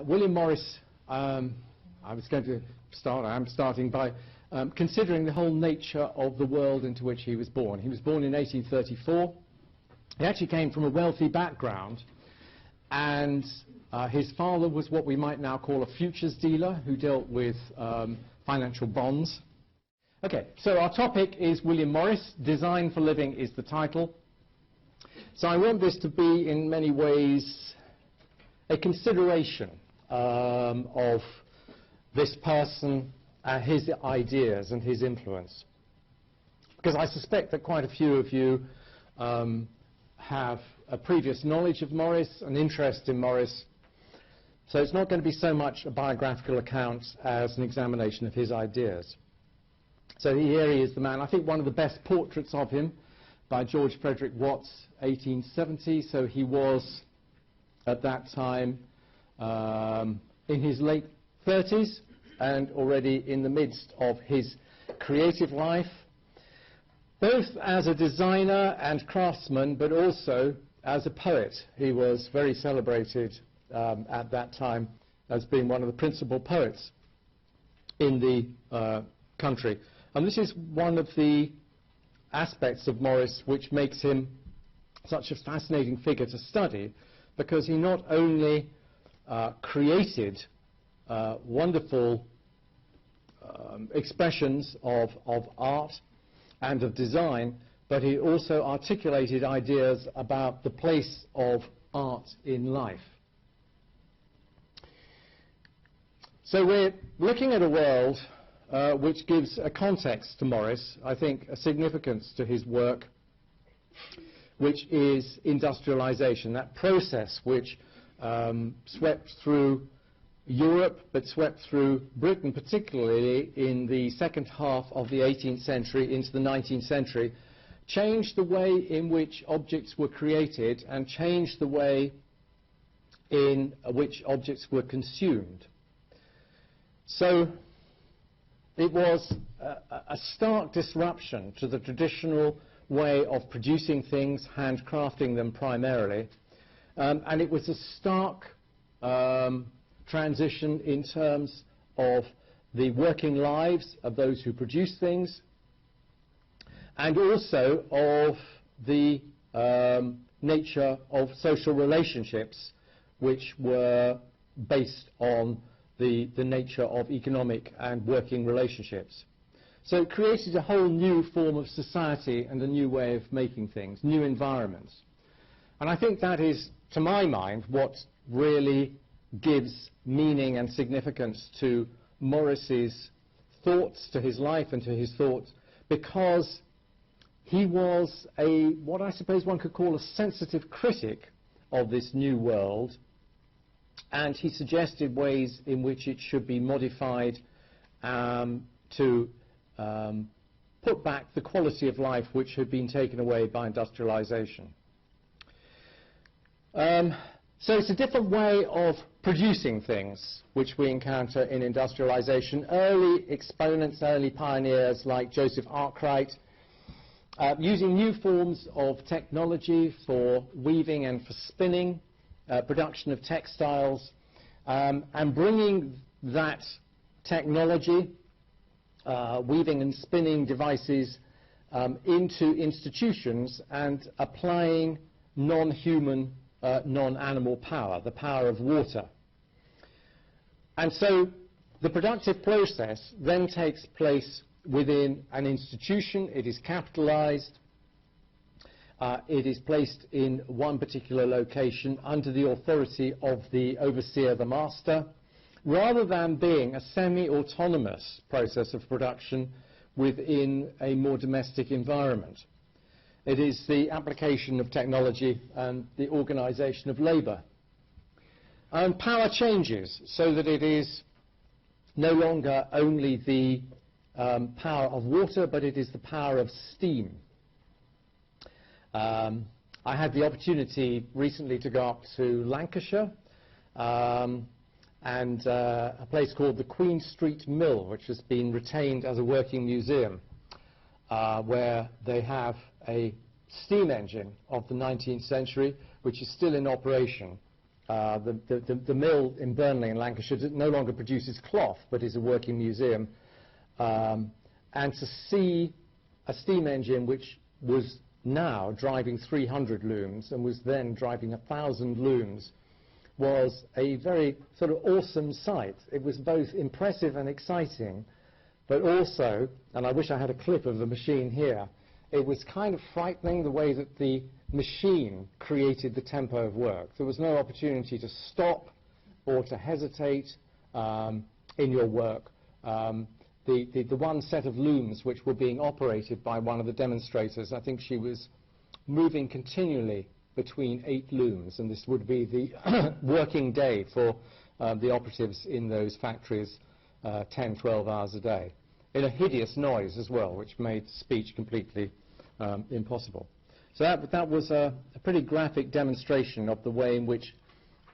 William Morris, I'm starting by considering the whole nature of the world into which he was born. He was born in 1834. He actually came from a wealthy background, and his father was what we might now call a futures dealer who dealt with financial bonds. Okay, so our topic is William Morris. Design for Living is the title. So I want this to be, in many ways, a consideration of this person, his ideas and his influence. Because I suspect that quite a few of you have a previous knowledge of Morris, an interest in Morris. So it's not going to be so much a biographical account as an examination of his ideas. So here he is, the man. I think one of the best portraits of him by George Frederick Watts, 1870. So he was, at that time, in his late 30s and already in the midst of his creative life, both as a designer and craftsman, but also as a poet. He was very celebrated at that time as being one of the principal poets in the country. And this is one of the aspects of Morris which makes him such a fascinating figure to study, because he not only created wonderful expressions of art and of design, but he also articulated ideas about the place of art in life. So we're looking at a world which gives a context to Morris, I think a significance to his work, which is industrialization, that process which swept through Europe, but swept through Britain, particularly in the second half of the 18th century into the 19th century, changed the way in which objects were created and changed the way in which objects were consumed. So it was a stark disruption to the traditional way of producing things, handcrafting them primarily, and it was a stark transition in terms of the working lives of those who produce things, and also of the nature of social relationships, which were based on the nature of economic and working relationships. So it created a whole new form of society and a new way of making things, new environments. And I think that is, to my mind, what really gives meaning and significance to Morris's thoughts, to his life and to his thoughts, because he was what I suppose one could call a sensitive critic of this new world, and he suggested ways in which it should be modified to put back the quality of life which had been taken away by industrialization. So it's a different way of producing things which we encounter in industrialization. Early exponents, early pioneers like Joseph Arkwright, using new forms of technology for weaving and for spinning, production of textiles, and bringing that technology, weaving and spinning devices, into institutions and applying non-human, non-animal power, the power of water. And so the productive process then takes place within an institution. It is capitalized. It is placed in one particular location under the authority of the overseer, the master, rather than being a semi-autonomous process of production within a more domestic environment. It is the application of technology and the organization of labor. And power changes so that it is no longer only the power of water, but it is the power of steam. I had the opportunity recently to go up to Lancashire and a place called the Queen Street Mill, which has been retained as a working museum, where they have a steam engine of the 19th century, which is still in operation The mill in Burnley in Lancashire no longer produces cloth, but is a working museum. And to see a steam engine which was now driving 300 looms and was then driving 1,000 looms was a very sort of awesome sight. It was both impressive and exciting, but also, and I wish I had a clip of the machine here, it was kind of frightening the way that the machine created the tempo of work. There was no opportunity to stop or to hesitate in your work. The one set of looms which were being operated by one of the demonstrators, I think she was moving continually between 8 looms, and this would be the working day for the operatives in those factories 10, 12 hours a day, in a hideous noise as well, which made speech completely impossible. So that was a pretty graphic demonstration of the way in which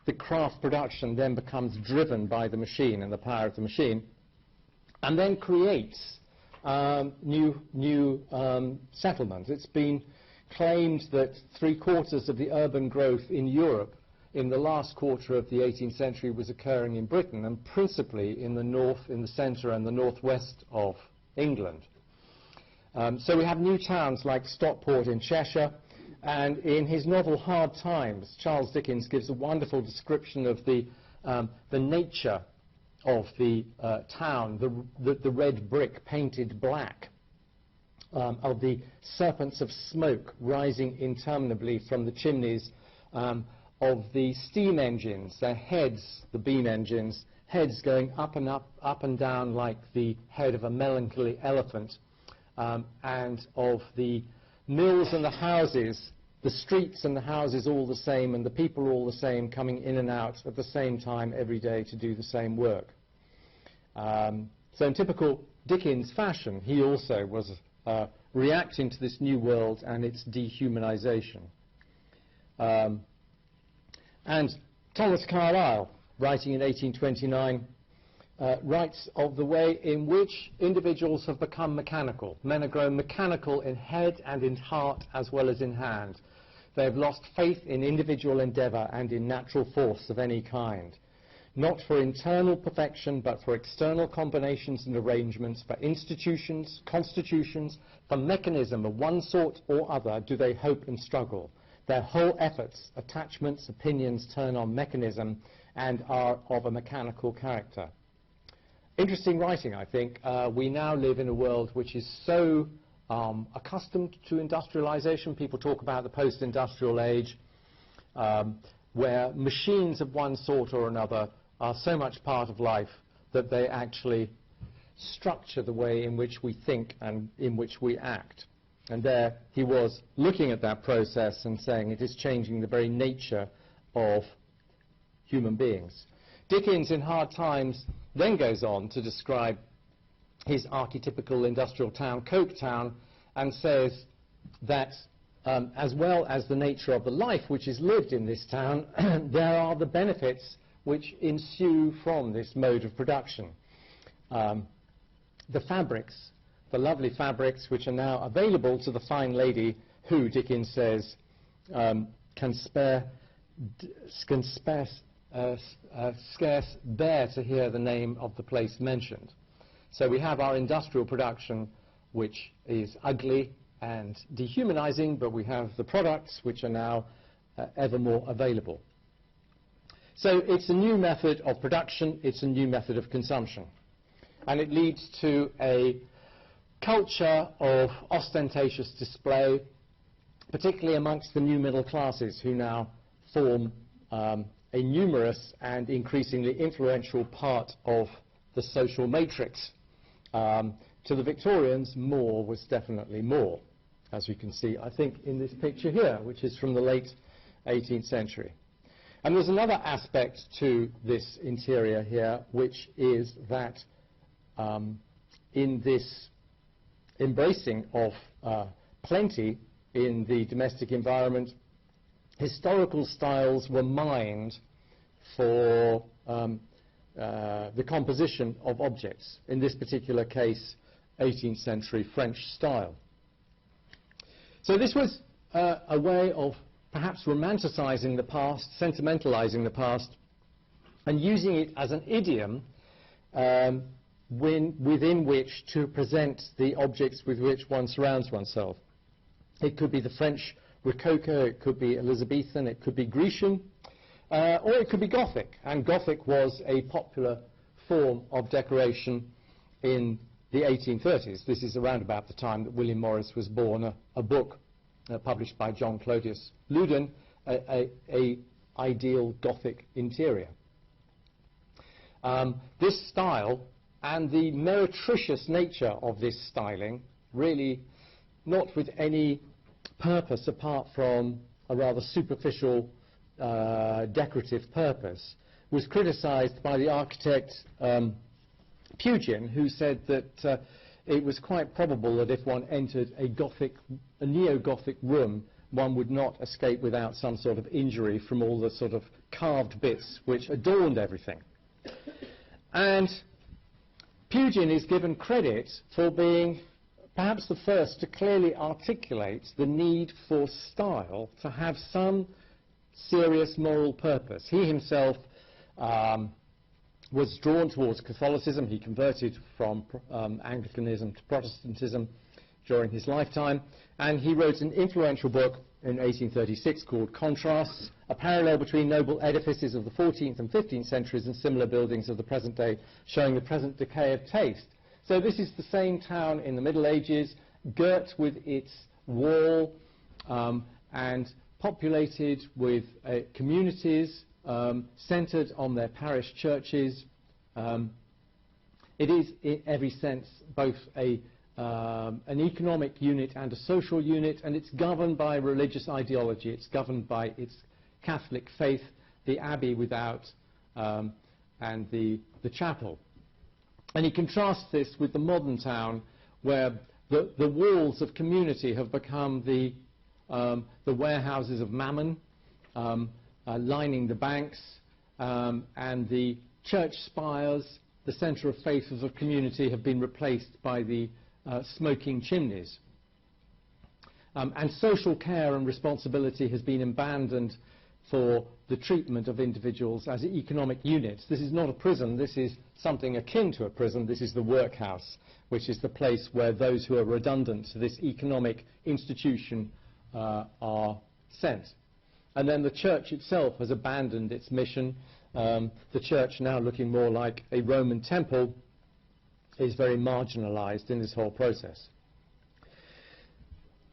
the craft production then becomes driven by the machine and the power of the machine, and then creates new settlements. It's been claimed that 3/4 of the urban growth in Europe in the last quarter of the 18th century was occurring in Britain, and principally in the north, in the centre and the northwest of England. So we have new towns like Stockport in Cheshire, and in his novel Hard Times, Charles Dickens gives a wonderful description of the nature of the town, the red brick painted black, of the serpents of smoke rising interminably from the chimneys, of the steam engines, their heads, the beam engines, heads going up and up, up and down like the head of a melancholy elephant, and of the mills and the houses, the streets and the houses all the same, and the people all the same, coming in and out at the same time every day to do the same work. So in typical Dickens fashion, he also was reacting to this new world and its dehumanization. And Thomas Carlyle, writing in 1829, writes of the way in which individuals have become mechanical. Men are grown mechanical in head and in heart as well as in hand. They have lost faith in individual endeavour and in natural force of any kind, not for internal perfection, but for external combinations and arrangements, for institutions, constitutions, for mechanism of one sort or other do they hope and struggle. Their whole efforts, attachments, opinions turn on mechanism and are of a mechanical character. Interesting writing, I think. We now live in a world which is so accustomed to industrialization. People talk about the post-industrial age, where machines of one sort or another are so much part of life that they actually structure the way in which we think and in which we act. And there he was looking at that process and saying it is changing the very nature of human beings. Dickens in Hard Times then goes on to describe his archetypical industrial town, Coketown, and says that as well as the nature of the life which is lived in this town, there are the benefits which ensue from this mode of production. The fabrics, the lovely fabrics which are now available to the fine lady who, Dickens says, can scarce bear to hear the name of the place mentioned. So we have our industrial production which is ugly and dehumanizing, but we have the products which are now ever more available. So it's a new method of production, it's a new method of consumption, and it leads to a culture of ostentatious display, particularly amongst the new middle classes who now form a numerous and increasingly influential part of the social matrix. To the Victorians, more was definitely more, as you can see, I think, in this picture here, which is from the late 18th century. And there's another aspect to this interior here, which is that in this embracing of plenty in the domestic environment, historical styles were mined for the composition of objects, in this particular case 18th century French style. So this was a way of perhaps romanticizing the past, sentimentalizing the past, and using it as an idiom within which to present the objects with which one surrounds oneself. It could be the French Rococo, it could be Elizabethan, it could be Grecian, or it could be Gothic. And Gothic was a popular form of decoration in the 1830s. This is around about the time that William Morris was born. A book published by John Clodius Loudon, a ideal Gothic interior. This style and the meretricious nature of this styling, really not with any purpose apart from a rather superficial decorative purpose, was criticized by the architect Pugin, who said that it was quite probable that if one entered a neo-Gothic room, one would not escape without some sort of injury from all the sort of carved bits which adorned everything. And Pugin is given credit for being perhaps the first to clearly articulate the need for style to have some serious moral purpose. He himself was drawn towards Catholicism. He converted from Anglicanism to Protestantism during his lifetime, and he wrote an influential book in 1836 called Contrasts, a parallel between noble edifices of the 14th and 15th centuries and similar buildings of the present day, showing the present decay of taste. So this is the same town in the Middle Ages, girt with its wall and populated with communities centred on their parish churches. It is, in every sense, both an economic unit and a social unit, and it's governed by religious ideology. It's governed by its Catholic faith, the abbey without, and the chapel. And he contrasts this with the modern town, where the walls of community have become the warehouses of mammon, lining the banks, and the church spires, the centre of faith of the community, have been replaced by the smoking chimneys. And social care and responsibility has been abandoned for the treatment of individuals as economic units. This is not a prison, this is something akin to a prison. This is the workhouse, which is the place where those who are redundant to this economic institution are sent. And then the church itself has abandoned its mission. The church, now looking more like a Roman temple, is very marginalized in this whole process.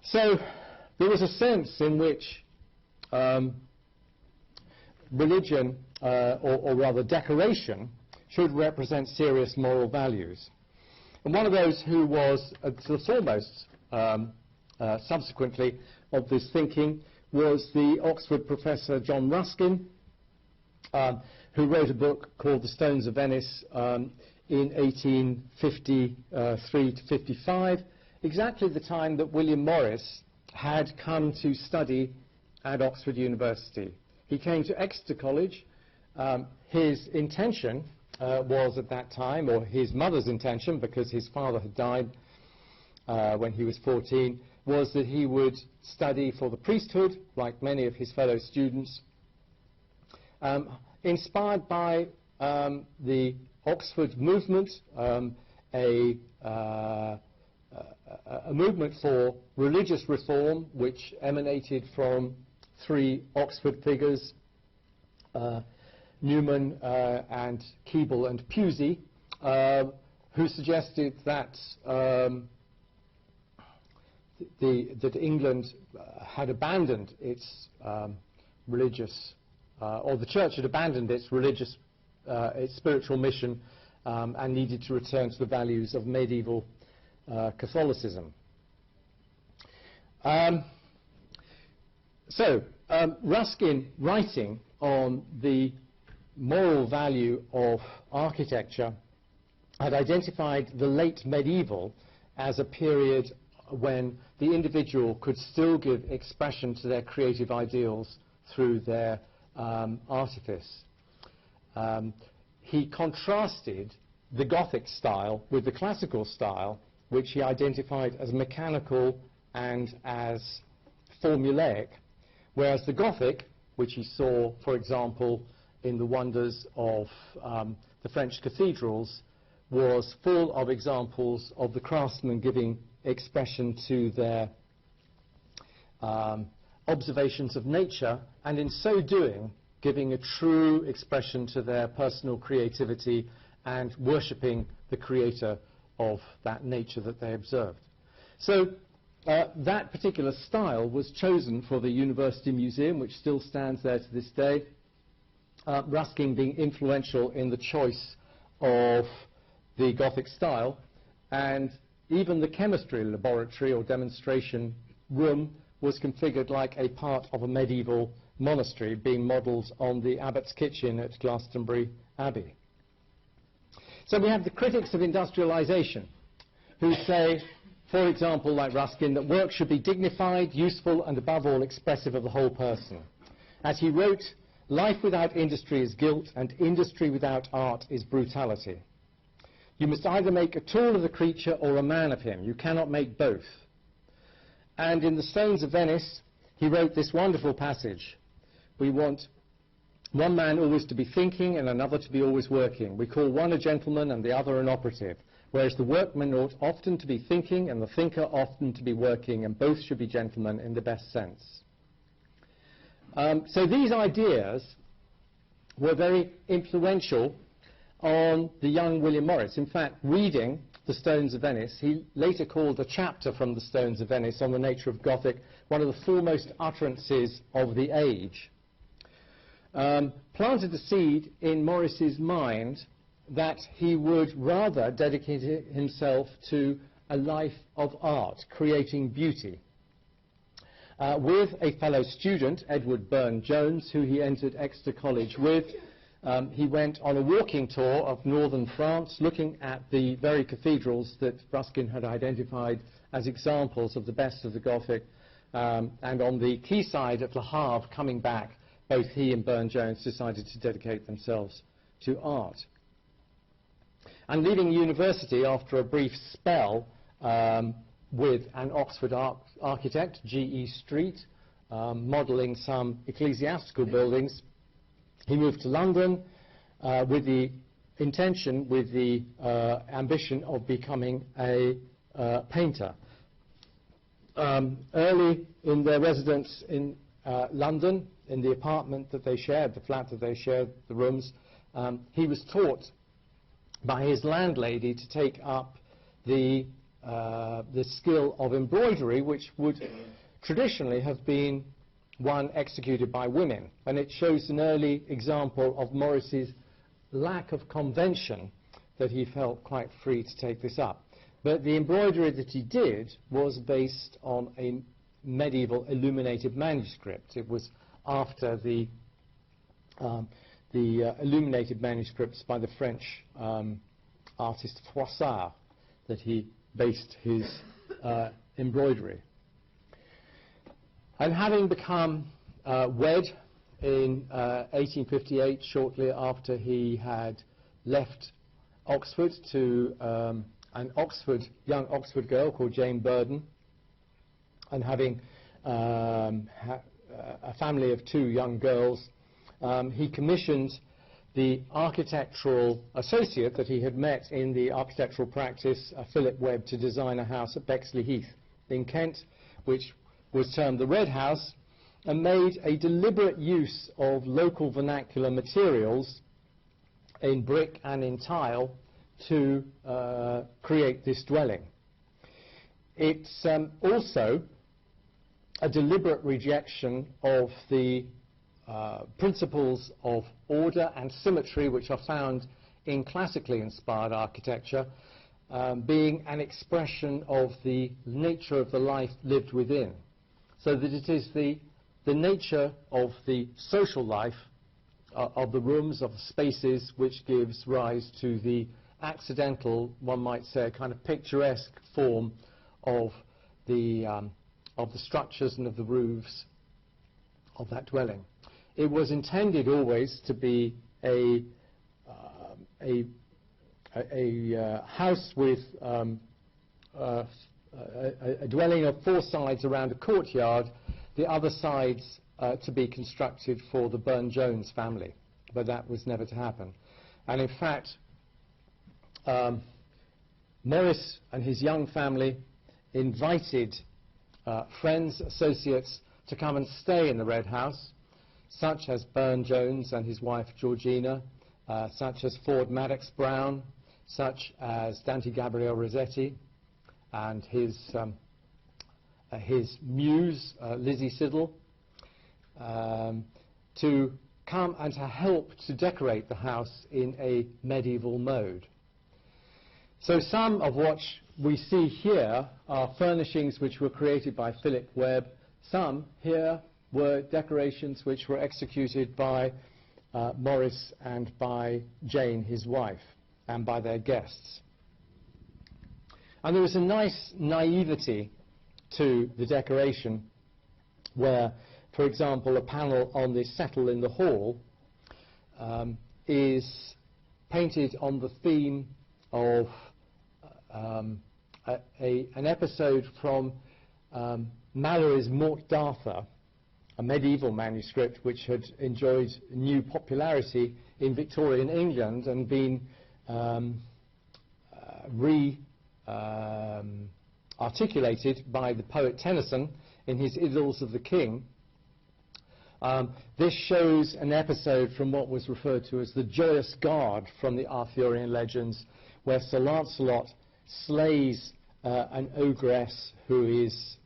So there was a sense in which religion, or rather decoration, should represent serious moral values. And one of those who was the foremost subsequently of this thinking was the Oxford professor John Ruskin, who wrote a book called The Stones of Venice in 1853 to 55, exactly the time that William Morris had come to study at Oxford University. He came to Exeter College. His intention was at that time, or his mother's intention, because his father had died when he was 14, was that he would study for the priesthood, like many of his fellow students, inspired by the Oxford movement, a movement for religious reform which emanated from three Oxford figures, Newman and Keble and Pusey, who suggested that that England had abandoned its religious, or the church had abandoned its religious, its spiritual mission, and needed to return to the values of medieval Catholicism. Ruskin, writing on the moral value of architecture, had identified the late medieval as a period when the individual could still give expression to their creative ideals through their artifice. He contrasted the Gothic style with the classical style, which he identified as mechanical and as formulaic, Whereas the Gothic, which he saw, for example, in the wonders of the French cathedrals, was full of examples of the craftsmen giving expression to their observations of nature, and in so doing, giving a true expression to their personal creativity and worshipping the creator of that nature that they observed. So that particular style was chosen for the University Museum, which still stands there to this day, Ruskin being influential in the choice of the Gothic style, and even the chemistry laboratory or demonstration room was configured like a part of a medieval monastery, being modelled on the abbot's kitchen at Glastonbury Abbey. So we have the critics of industrialization who say, for example, like Ruskin, that work should be dignified, useful, and above all expressive of the whole person. As he wrote, life without industry is guilt, and industry without art is brutality. You must either make a tool of the creature or a man of him. You cannot make both. And in The Stones of Venice, he wrote this wonderful passage. We want one man always to be thinking and another to be always working. We call one a gentleman and the other an operative, whereas the workman ought often to be thinking and the thinker often to be working, and both should be gentlemen in the best sense. So these ideas were very influential on the young William Morris. In fact, reading The Stones of Venice, he later called a chapter from The Stones of Venice on the nature of Gothic one of the foremost utterances of the age. Planted the seed in Morris's mind that he would rather dedicate himself to a life of art, creating beauty. With a fellow student, Edward Burne-Jones, who he entered Exeter College with, he went on a walking tour of northern France, looking at the very cathedrals that Ruskin had identified as examples of the best of the Gothic, and on the quayside at Le Havre, coming back, both he and Burne-Jones decided to dedicate themselves to art. And leaving university after a brief spell with an Oxford architect, G.E. Street, modelling some ecclesiastical buildings, he moved to London with the intention, with the ambition of becoming a painter. Early in their residence in London, in the apartment that they shared, the flat that they shared, the rooms, he was taught by his landlady to take up the skill of embroidery, which would traditionally have been one executed by women. And it shows an early example of Morris's lack of convention, that he felt quite free to take this up. But the embroidery that he did was based on a medieval illuminated manuscript. It was after the illuminated manuscripts by the French artist Froissart that he based his embroidery. And having become wed in 1858, shortly after he had left Oxford to an young Oxford girl called Jane Burden, and having a family of 2 young girls, he commissioned the architectural associate that he had met in the architectural practice, Philip Webb, to design a house at Bexley Heath in Kent, which was termed the Red House, and made a deliberate use of local vernacular materials in brick and in tile to create this dwelling. It's also a deliberate rejection of the principles of order and symmetry which are found in classically inspired architecture, being an expression of the nature of the life lived within. So that it is the nature of the social life, of the rooms, of the spaces, which gives rise to the accidental, one might say, kind of picturesque form of the structures and of the roofs of that dwelling. It was intended always to be a house with a dwelling of 4 sides around a courtyard, the other sides to be constructed for the Burne-Jones family, but that was never to happen. And in fact, Morris and his young family invited friends, associates to come and stay in the Red House, such as Burne-Jones and his wife Georgina, such as Ford Madox Brown, such as Dante Gabriel Rossetti, and his muse, Lizzie Siddal, to come and to help to decorate the house in a medieval mode. So some of what we see here are furnishings which were created by Philip Webb. Some here were decorations which were executed by Morris and by Jane, his wife, and by their guests. And there was a nice naivety to the decoration where, for example, a panel on the settle in the hall is painted on the theme of an episode from Malory's Morte d'Arthur, a medieval manuscript which had enjoyed new popularity in Victorian England and been articulated by the poet Tennyson in his Idylls of the King. This shows an episode from what was referred to as the Joyous Guard from the Arthurian legends, where Sir Lancelot slays an ogress who is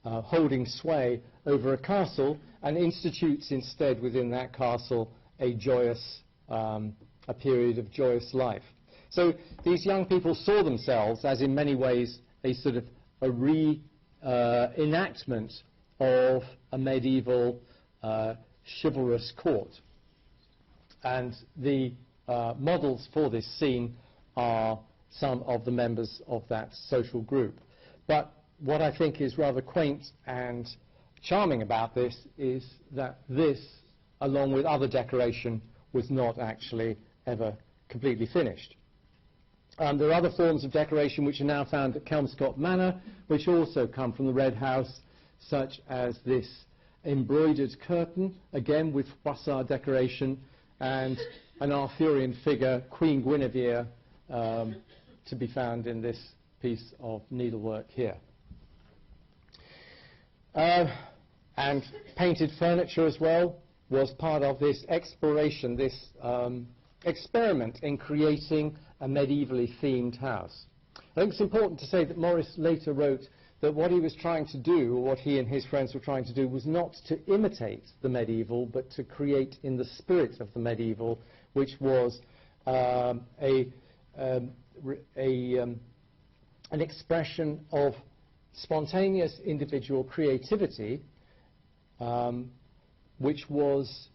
holding sway over a castle and institutes instead within that castle a joyous, a period of joyous life. So these young people saw themselves as in many ways a sort of a reenactment of a medieval chivalrous court. And the models for this scene are some of the members of that social group. But what I think is rather quaint and charming about this is that this, along with other decoration, was not actually ever completely finished. There are other forms of decoration which are now found at Kelmscott Manor, which also come from the Red House, such as this embroidered curtain, again with froissart decoration, and an Arthurian figure, Queen Guinevere, to be found in this piece of needlework here. And painted furniture as well was part of this exploration, this experiment in creating a medievally themed house. I think it's important to say that Morris later wrote that what he was trying to do, or what he and his friends were trying to do, was not to imitate the medieval, but to create in the spirit of the medieval, which was an expression of spontaneous individual creativity, which was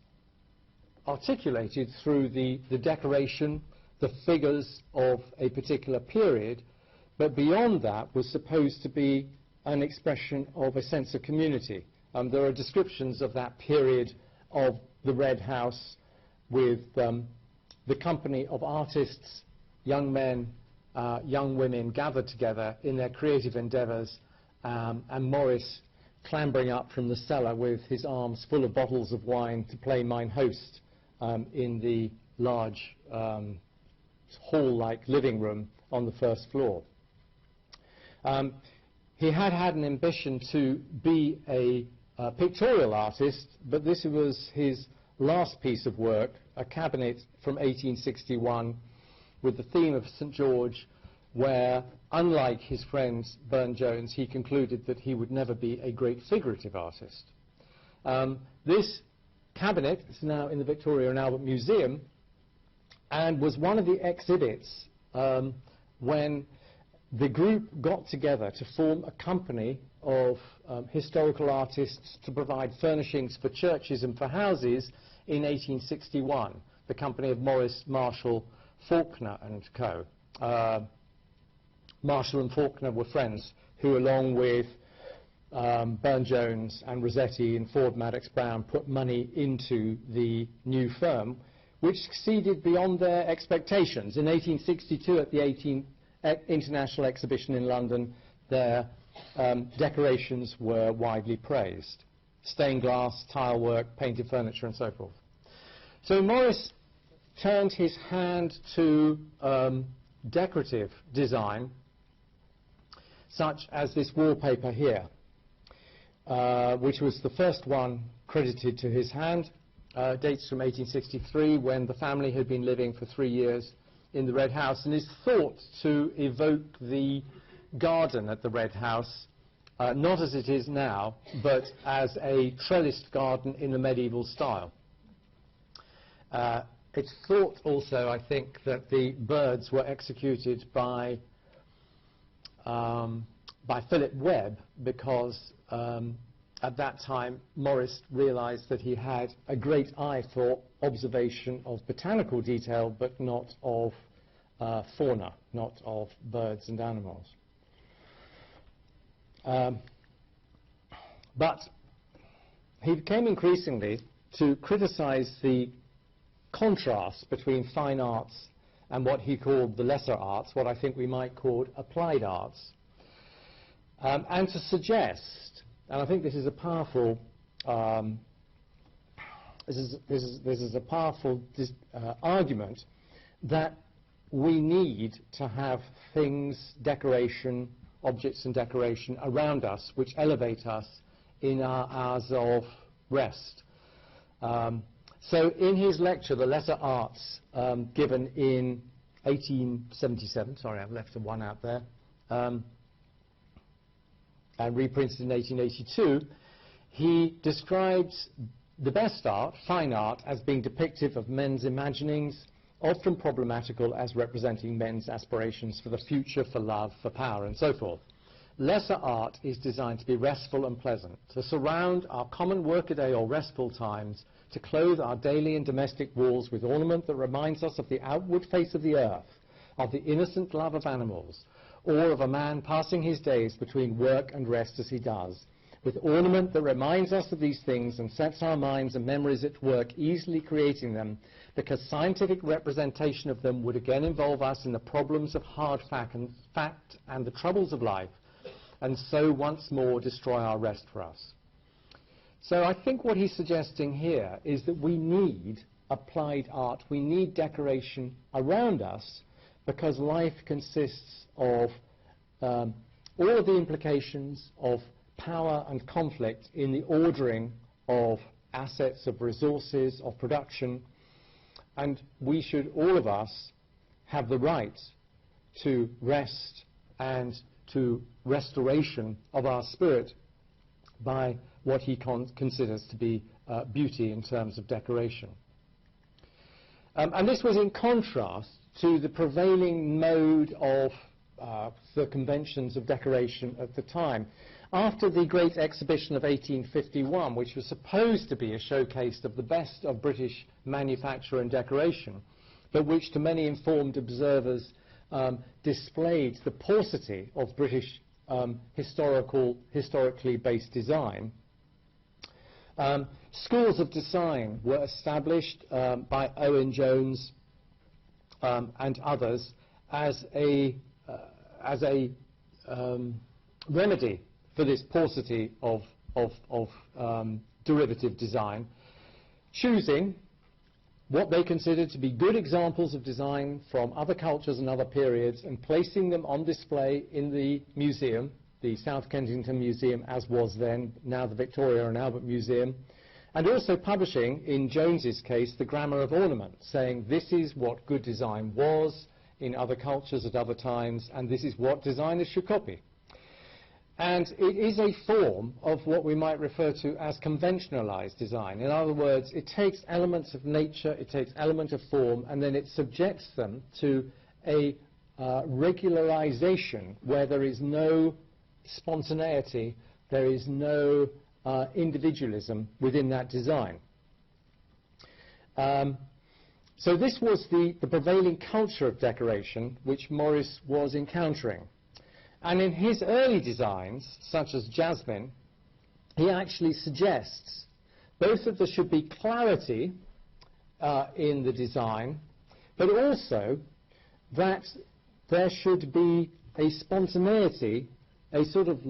articulated through the decoration, the figures of a particular period, but beyond that was supposed to be an expression of a sense of community. There are descriptions of that period of the Red House with the company of artists, young men, young women gathered together in their creative endeavours, and Morris clambering up from the cellar with his arms full of bottles of wine to play Mine Host in the large hall-like living room on the first floor. He had an ambition to be a pictorial artist, but this was his last piece of work, a cabinet from 1861 with the theme of St. George, where, unlike his friend Burne-Jones, he concluded that he would never be a great figurative artist. This cabinet is now in the Victoria and Albert Museum and was one of the exhibits when the group got together to form a company of historical artists to provide furnishings for churches and for houses in 1861, the company of Morris, Marshall, Faulkner and Co. Marshall and Faulkner were friends who, along with Burne-Jones and Rossetti and Ford Madox Brown, put money into the new firm, which succeeded beyond their expectations. In 1862, at the International Exhibition in London, their decorations were widely praised. stained glass, tile work, painted furniture, and so forth. So Morris turned his hand to decorative design, such as this wallpaper here, which was the first one credited to his hand. Dates from 1863, when the family had been living for 3 years in the Red House, and is thought to evoke the garden at the Red House, not as it is now, but as a trellised garden in the medieval style. It's thought also, I think, that the birds were executed by Philip Webb, because at that time Morris realized that he had a great eye for observation of botanical detail, but not of fauna, not of birds and animals. But he became increasingly to criticize the contrast between fine arts and what he called the lesser arts, what I think we might call applied arts, and to suggest, and I think this is a powerful argument, that we need to have things, decoration, objects and decoration around us which elevate us in our hours of rest. So in his lecture, The Lesser Arts, given in 1877, sorry, I've left one out there, and reprinted in 1882, he describes the best art, fine art, as being depictive of men's imaginings, often problematical as representing men's aspirations for the future, for love, for power, and so forth. Lesser art is designed to be restful and pleasant, to surround our common workaday or restful times, to clothe our daily and domestic walls with ornament that reminds us of the outward face of the earth, of the innocent love of animals, or of a man passing his days between work and rest as he does, with ornament that reminds us of these things and sets our minds and memories at work, easily creating them, because scientific representation of them would again involve us in the problems of hard fact and the troubles of life, and so once more destroy our rest for us. So I think what he's suggesting here is that we need applied art, we need decoration around us, because life consists of all of the implications of power and conflict in the ordering of assets, of resources, of production, and we should, all of us, have the right to rest and to restoration of our spirit by what he considers to be beauty in terms of decoration. And this was in contrast to the prevailing mode of the conventions of decoration at the time. After the Great Exhibition of 1851, which was supposed to be a showcase of the best of British manufacture and decoration, but which to many informed observers displayed the paucity of British historically based design, schools of design were established by Owen Jones and others as a remedy for this paucity of derivative design, choosing what they considered to be good examples of design from other cultures and other periods and placing them on display in the museum, the South Kensington Museum as was then, now the Victoria and Albert Museum, and also publishing, in Jones's case, the Grammar of Ornament, saying this is what good design was in other cultures at other times, and this is what designers should copy. And it is a form of what we might refer to as conventionalized design. In other words, it takes elements of nature, it takes elements of form, and then it subjects them to a regularization where there is no spontaneity, there is no individualism within that design. So this was the prevailing culture of decoration which Morris was encountering. And in his early designs, such as Jasmine, he actually suggests both that there should be clarity in the design, but also that there should be a spontaneity, a sort of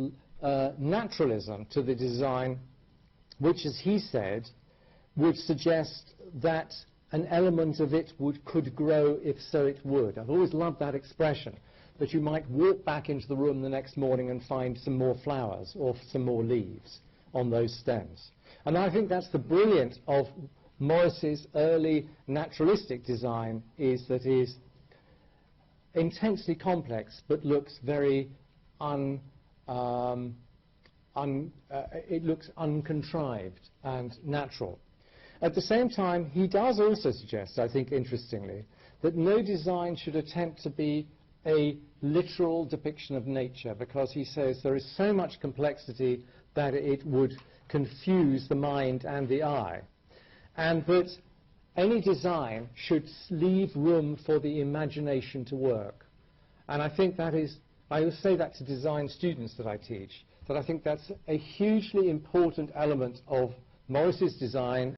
naturalism to the design which, as he said, would suggest that an element of it could grow if so it would. I've always loved that expression, that you might walk back into the room the next morning and find some more flowers or some more leaves on those stems. And I think that's the brilliance of Morris's early naturalistic design, is that it is intensely complex but looks very it looks uncontrived and natural. At the same time, he does also suggest, I think interestingly, that no design should attempt to be a literal depiction of nature, because he says there is so much complexity that it would confuse the mind and the eye, and that any design should leave room for the imagination to work. And I think that is, I will say that to design students that I teach, that I think that's a hugely important element of Morris's design